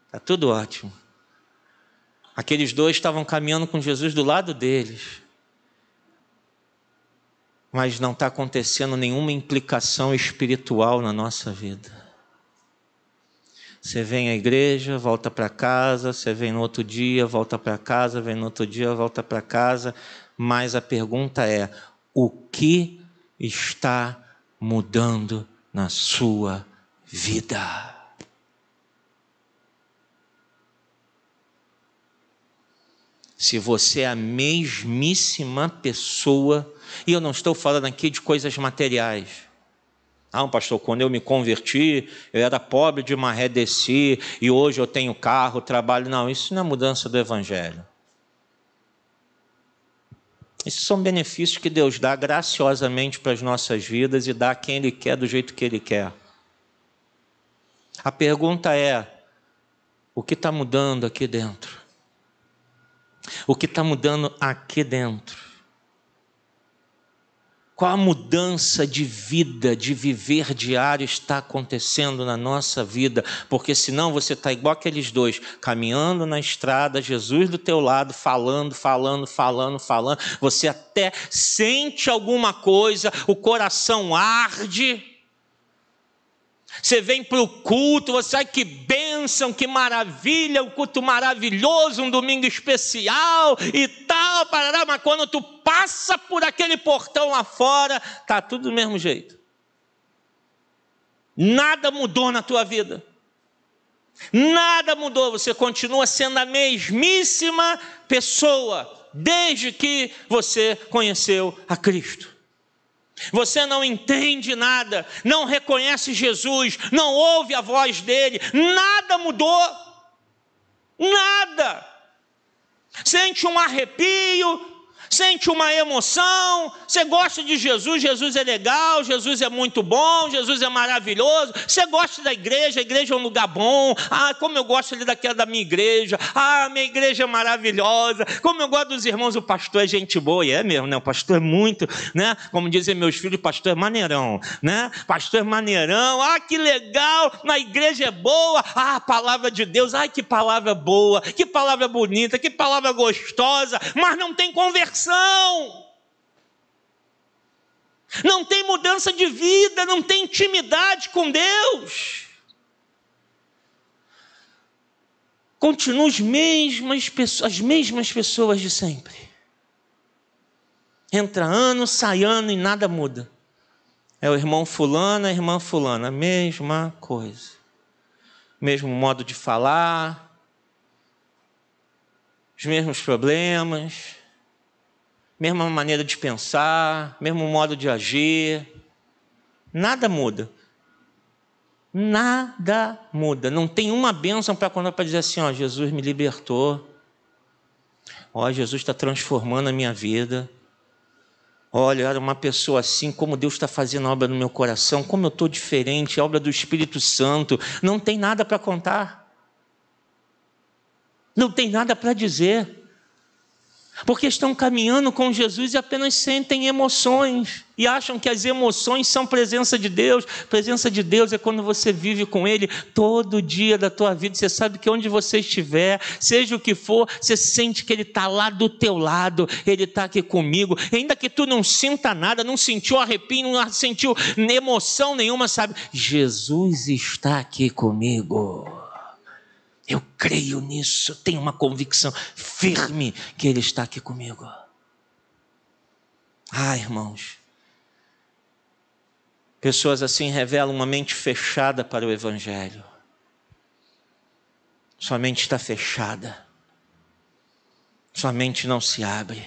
S1: Está tudo ótimo. Aqueles dois estavam caminhando com Jesus do lado deles. Mas não está acontecendo nenhuma implicação espiritual na nossa vida. Você vem à igreja, volta para casa, você vem no outro dia, volta para casa, vem no outro dia, volta para casa. Mas a pergunta é, o que está mudando na sua vida? Se você é a mesmíssima pessoa, e eu não estou falando aqui de coisas materiais. Pastor, quando eu me converti, eu era pobre de maré desci, e hoje eu tenho carro, trabalho. Não, isso não é mudança do Evangelho. Esses são benefícios que Deus dá graciosamente para as nossas vidas e dá a quem Ele quer, do jeito que Ele quer. A pergunta é, o que está mudando aqui dentro? O que está mudando aqui dentro? Qual a mudança de vida, de viver diário está acontecendo na nossa vida? Porque senão você está igual aqueles dois, caminhando na estrada, Jesus do teu lado, falando. Você até sente alguma coisa, o coração arde. Você vem para o culto, você sabe que bênção, que maravilha, um culto maravilhoso, um domingo especial e tal, parará, mas quando tu passa por aquele portão lá fora, está tudo do mesmo jeito. Nada mudou na tua vida. Nada mudou, você continua sendo a mesmíssima pessoa, desde que você conheceu a Cristo. Você não entende nada, não reconhece Jesus, não ouve a voz dele, nada mudou, nada. Sente um arrepio, sente uma emoção, você gosta de Jesus, Jesus é legal, Jesus é muito bom, Jesus é maravilhoso, você gosta da igreja, a igreja é um lugar bom, como eu gosto ali daquela da minha igreja, minha igreja é maravilhosa, como eu gosto dos irmãos, o pastor é gente boa, e é mesmo, né? O pastor é muito, né? Como dizem meus filhos, o pastor é maneirão, né? Pastor é maneirão, que legal, na igreja é boa, a palavra de Deus, que palavra boa, que palavra bonita, que palavra gostosa, mas não tem conversão. não tem mudança de vida, não tem intimidade com Deus. Continuam as mesmas pessoas de sempre. Entra ano, sai ano e nada muda. É o irmão fulano, a irmã fulana, a mesma coisa. Mesmo modo de falar, os mesmos problemas, mesma maneira de pensar, mesmo modo de agir. Nada muda. Nada muda. Não tem uma bênção para quando para dizer assim, ó, Jesus me libertou. Ó, Jesus está transformando a minha vida. Olha, eu era uma pessoa assim, como Deus está fazendo a obra no meu coração, como eu estou diferente, a obra do Espírito Santo. Não tem nada para contar. Não tem nada para dizer. Porque estão caminhando com Jesus e apenas sentem emoções. E acham que as emoções são presença de Deus. Presença de Deus é quando você vive com Ele todo dia da tua vida. Você sabe que onde você estiver, seja o que for, você sente que Ele está lá do teu lado. Ele está aqui comigo. E ainda que tu não sinta nada, não sentiu arrepio, não sentiu emoção nenhuma, sabe? Jesus está aqui comigo. Eu creio nisso, tenho uma convicção firme que Ele está aqui comigo. Irmãos, pessoas assim revelam uma mente fechada para o Evangelho. Sua mente está fechada. Sua mente não se abre.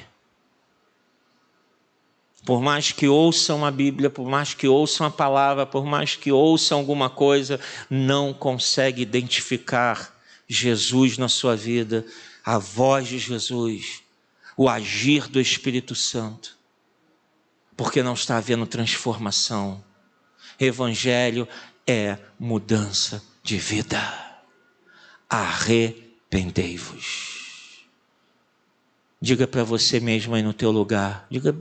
S1: Por mais que ouçam a Bíblia, por mais que ouçam a palavra, por mais que ouçam alguma coisa, não consegue identificar Jesus na sua vida, a voz de Jesus, o agir do Espírito Santo, porque não está havendo transformação. Evangelho é mudança de vida. Arrependei-vos. Diga para você mesmo aí no teu lugar, diga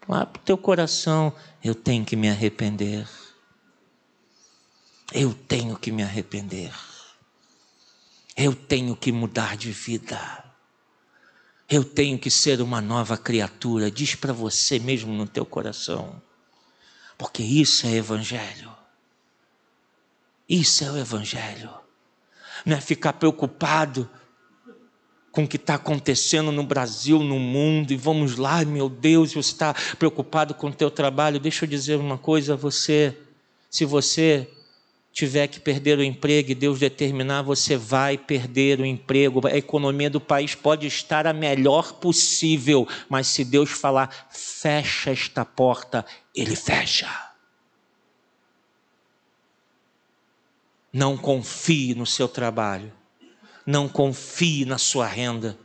S1: lá para o teu coração, eu tenho que me arrepender. Eu tenho que me arrepender. Eu tenho que mudar de vida. Eu tenho que ser uma nova criatura. Diz para você mesmo no teu coração. Porque isso é Evangelho. Isso é o Evangelho. Não é ficar preocupado com o que está acontecendo no Brasil, no mundo. E vamos lá, meu Deus, você está preocupado com o teu trabalho. Deixa eu dizer uma coisa a você. Se você tiver que perder o emprego e Deus determinar, você vai perder o emprego. A economia do país pode estar a melhor possível, mas se Deus falar, fecha esta porta, Ele fecha. Não confie no seu trabalho. Não confie na sua renda.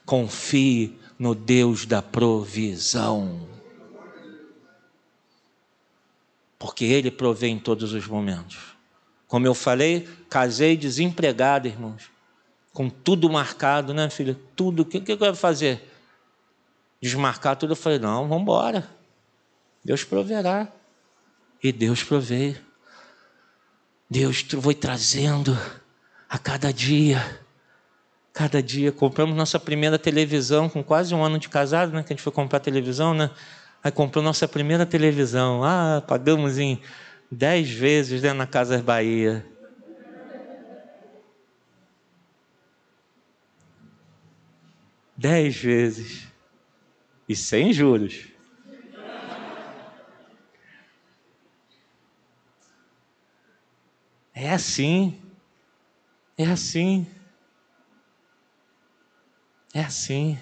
S1: Confie no Deus da provisão. Porque Ele provê em todos os momentos. Como eu falei, casei desempregado, irmãos. Com tudo marcado, né, filha? Tudo. O que eu vou fazer? Desmarcar tudo. Eu falei, não, vamos embora. Deus proverá. E Deus proveio. Deus foi trazendo a cada dia. Cada dia. Compramos nossa primeira televisão com quase um ano de casado, né? Que a gente foi comprar televisão, né? Aí comprou nossa primeira televisão. Pagamos em 10 vezes, né, na Casas Bahia. Dez vezes. E sem juros. É assim. É assim. É assim.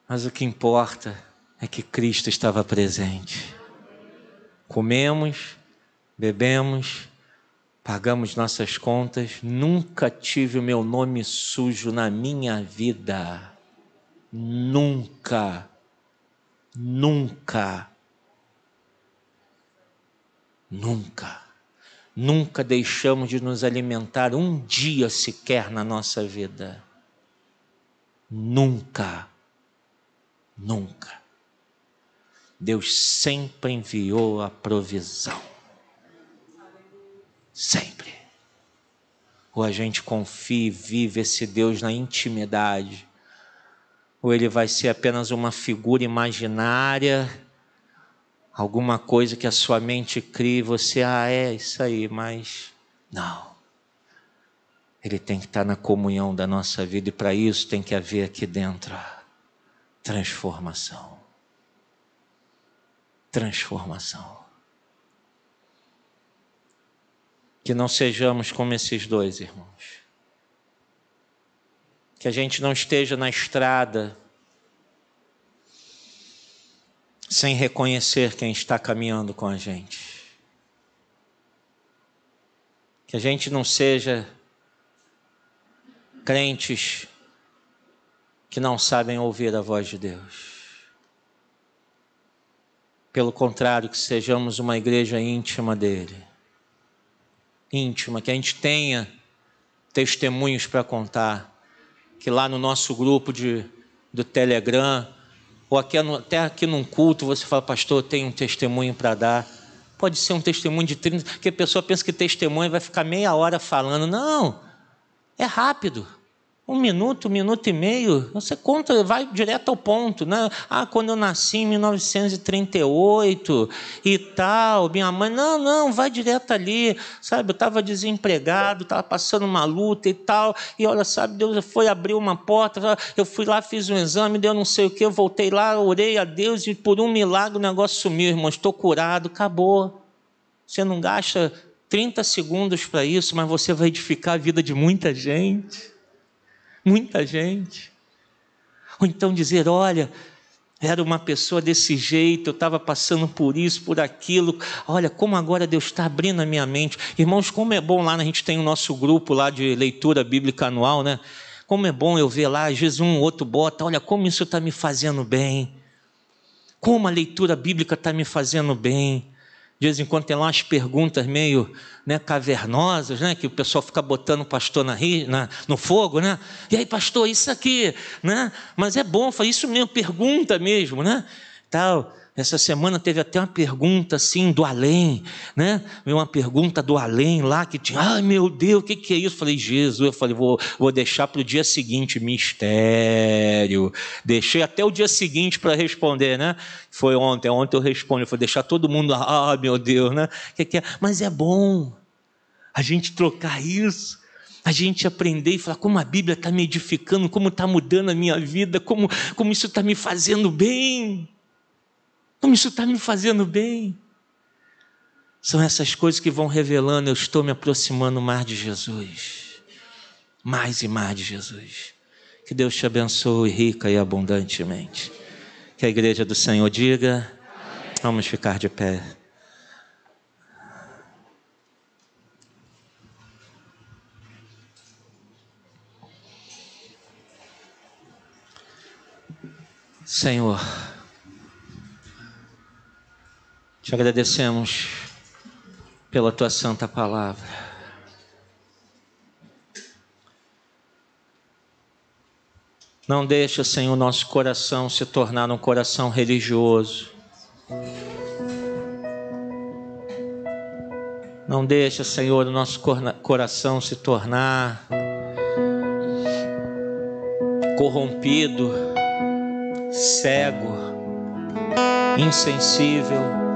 S1: Mas o que importa é que Cristo estava presente. Comemos, bebemos, pagamos nossas contas. Nunca tive o meu nome sujo na minha vida. Nunca. Nunca. Nunca. Nunca deixamos de nos alimentar um dia sequer na nossa vida. Nunca. Nunca. Deus sempre enviou a provisão. Sempre. Ou a gente confia e vive esse Deus na intimidade, ou ele vai ser apenas uma figura imaginária, alguma coisa que a sua mente cria e você, é isso aí, mas não. Ele tem que estar na comunhão da nossa vida e para isso tem que haver aqui dentro transformação. Transformação. Que não sejamos como esses dois irmãos. Que a gente não esteja na estrada sem reconhecer quem está caminhando com a gente. Que a gente não seja crentes que não sabem ouvir a voz de Deus. Pelo contrário, que sejamos uma igreja íntima dele. Íntima, que a gente tenha testemunhos para contar. Que lá no nosso grupo do Telegram, ou até aqui num culto, você fala, pastor, eu tenho um testemunho para dar. Pode ser um testemunho de 30, porque a pessoa pensa que testemunho vai ficar meia hora falando. Não, é rápido. 1 minuto, 1 minuto e meio, você conta, vai direto ao ponto, né? Quando eu nasci em 1938 e tal, minha mãe, não, vai direto ali, sabe? Eu estava desempregado, estava passando uma luta e tal, e olha, sabe, Deus foi abrir uma porta, eu fui lá, fiz um exame, deu não sei o que, eu voltei lá, orei a Deus e por um milagre o negócio sumiu, irmão, estou curado, acabou. Você não gasta 30 segundos para isso, mas você vai edificar a vida de muita gente. Muita gente. Ou então dizer, olha, era uma pessoa desse jeito, eu estava passando por isso, por aquilo, olha como agora Deus está abrindo a minha mente. Irmãos, como é bom lá, a gente tem o nosso grupo lá de leitura bíblica anual, né? Como é bom eu ver lá, às vezes um ou outro bota, olha como isso está me fazendo bem. Como a leitura bíblica está me fazendo bem. De vez em quando tem lá umas perguntas meio, né, cavernosas, né, que o pessoal fica botando o pastor no fogo, né? E aí, pastor, isso aqui, né? Mas é bom, foi isso mesmo, pergunta mesmo, né? Tal. Essa semana teve até uma pergunta assim do além, né? Uma pergunta do além lá que tinha, ai meu Deus, o que é isso? Eu falei, Jesus, eu falei, vou deixar para o dia seguinte, mistério. Deixei até o dia seguinte para responder, né? Foi ontem eu respondi, foi deixar todo mundo, meu Deus, né? Que é? Mas é bom a gente trocar isso. A gente aprender e falar como a Bíblia está me edificando, como está mudando a minha vida, como isso está me fazendo bem. Como isso está me fazendo bem. São essas coisas que vão revelando, eu estou me aproximando mais de Jesus. Mais e mais de Jesus. Que Deus te abençoe rica e abundantemente. Que a igreja do Senhor diga, vamos ficar de pé. Senhor, te agradecemos pela tua santa palavra. Não deixa, Senhor, nosso coração se tornar um coração religioso. Não deixa, Senhor, o nosso coração se tornar corrompido, cego, insensível.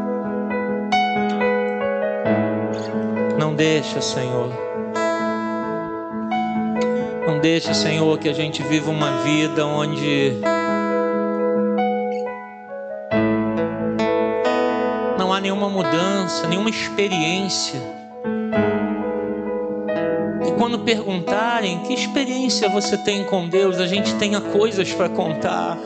S1: Não deixa, Senhor. Não deixa, Senhor, que a gente viva uma vida onde não há nenhuma mudança, nenhuma experiência. E quando perguntarem que experiência você tem com Deus, a gente tenha coisas para contar.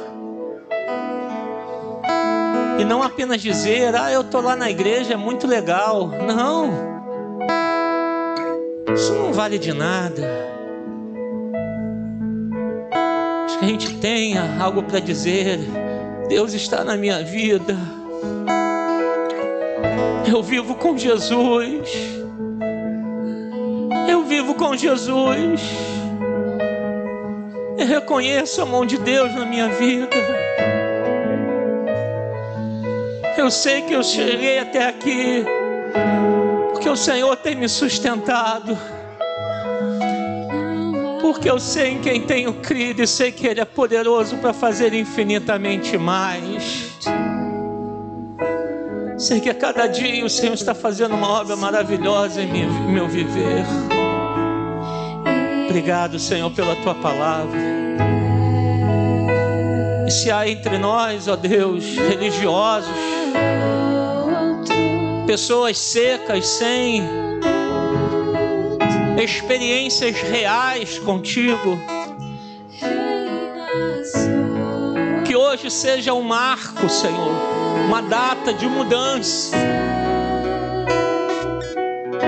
S1: E não apenas dizer, eu estou lá na igreja, é muito legal. Não. Isso não vale de nada. Acho que a gente tenha algo para dizer. Deus está na minha vida. Eu vivo com Jesus. Eu vivo com Jesus. Eu reconheço a mão de Deus na minha vida. Eu sei que eu cheguei até aqui porque o Senhor tem me sustentado. porque eu sei em quem tenho crido e sei que Ele é poderoso para fazer infinitamente mais. Sei que a cada dia o Senhor está fazendo uma obra maravilhosa em meu viver. Obrigado, Senhor, pela Tua palavra. E se há entre nós, ó Deus, religiosos, pessoas secas, sem experiências reais contigo, que hoje seja um marco, Senhor, uma data de mudança,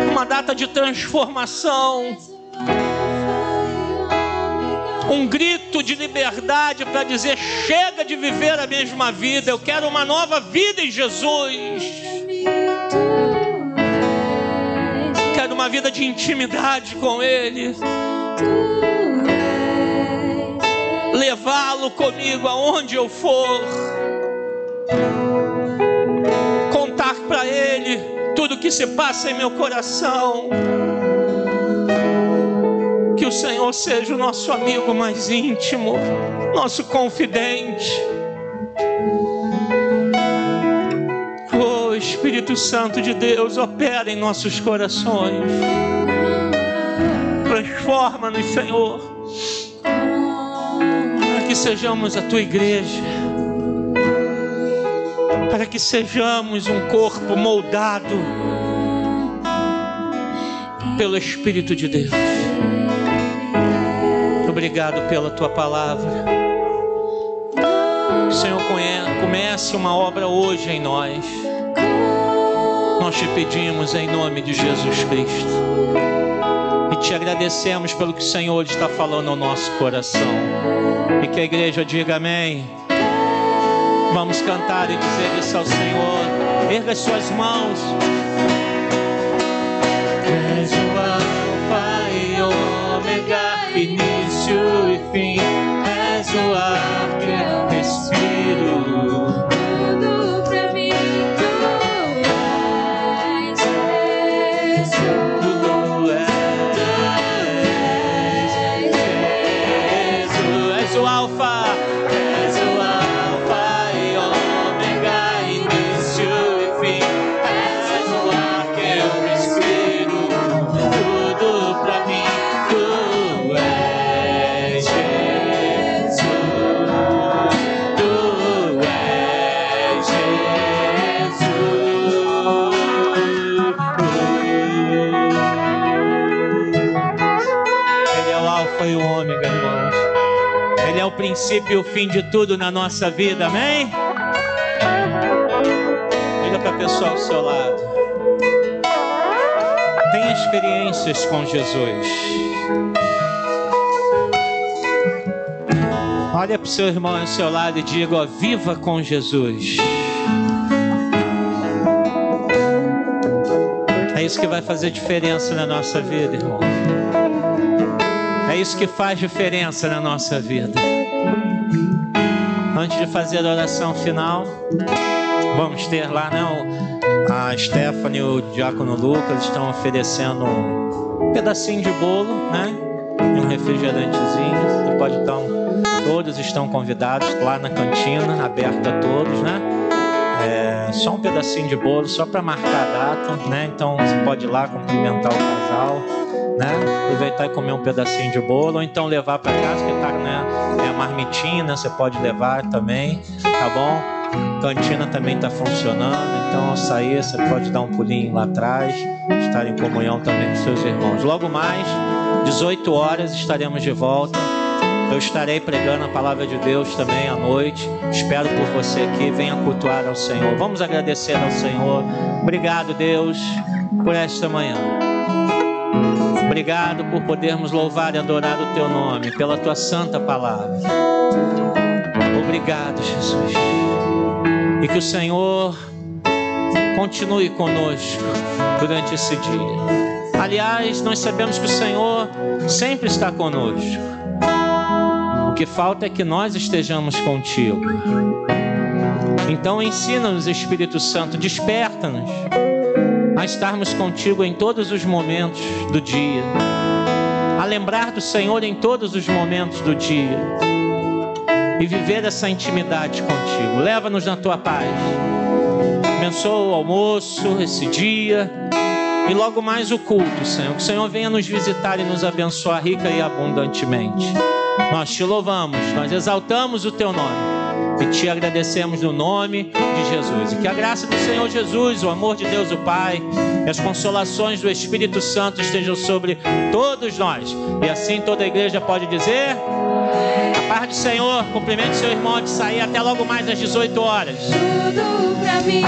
S1: uma data de transformação, um grito de liberdade para dizer: chega de viver a mesma vida, eu quero uma nova vida em Jesus. Quero uma vida de intimidade com Ele, levá-lo comigo aonde eu for, contar para Ele tudo que se passa em meu coração. Que o Senhor seja o nosso amigo mais íntimo, nosso confidente. Oh, Espírito Santo de Deus, opera em nossos corações. Transforma-nos, Senhor, para que sejamos a Tua igreja, para que sejamos um corpo moldado pelo Espírito de Deus. Obrigado pela Tua palavra. O Senhor comece uma obra hoje em nós. Nós te pedimos em nome de Jesus Cristo. E te agradecemos pelo que o Senhor está falando ao nosso coração. E que a igreja diga amém. Vamos cantar e dizer isso ao Senhor. Erga as suas mãos. És o Alfa e Ômega, início e fim. És o ar que eu respiro.
S2: Tudo pra mim tu és, Jesus.
S1: Tudo Jesus. És o Alfa. És o Alfa e Ômega, início e fim. És o ar que eu respiro. Tudo pra mim tu és Jesus. Tu és Jesus. Ele é o Alfa e o Ômega, irmãos. Ele é o princípio e o fim de tudo na nossa vida, amém? Diga para a pessoa ao seu lado. Tenha experiências com Jesus. Olha para o seu irmão ao seu lado e diga: ó, viva com Jesus. É isso que vai fazer diferença na nossa vida, irmão. É isso que faz diferença na nossa vida. Antes de fazer a oração final, vamos ter lá, a Stephanie e o Diácono Lucas estão oferecendo um pedacinho de bolo, né? E um refrigerantezinho. Você pode dar todos estão convidados lá na cantina, aberta a todos, né? Só um pedacinho de bolo, só para marcar a data, né? Então você pode ir lá cumprimentar o casal, né? Aproveitar e comer um pedacinho de bolo, ou então levar para casa, que tá, né? É a marmitinha, né? Você pode levar também, tá bom? Cantina também está funcionando, então ao sair você pode dar um pulinho lá atrás, estar em comunhão também com seus irmãos. Logo mais, 18 horas, estaremos de volta. Eu estarei pregando a palavra de Deus também à noite. Espero por você aqui. Venha cultuar ao Senhor. Vamos agradecer ao Senhor. Obrigado, Deus, por esta manhã. Obrigado por podermos louvar e adorar o Teu nome, pela Tua santa palavra. Obrigado, Jesus. E que o Senhor continue conosco durante esse dia. Aliás, nós sabemos que o Senhor sempre está conosco. O que falta é que nós estejamos contigo. Então ensina-nos, Espírito Santo, desperta-nos a estarmos contigo em todos os momentos do dia. a lembrar do Senhor em todos os momentos do dia e viver essa intimidade contigo. Leva-nos na tua paz. Abençoa o almoço, esse dia e logo mais o culto, Senhor. Que o Senhor venha nos visitar e nos abençoar rica e abundantemente. Nós te louvamos, nós exaltamos o teu nome e te agradecemos no nome de Jesus. E que a graça do Senhor Jesus, o amor de Deus o Pai e as consolações do Espírito Santo estejam sobre todos nós. E assim toda a igreja pode dizer: a paz do Senhor. Cumprimente seu irmão de sair até logo mais às 18 horas.
S2: Tudo pra mim.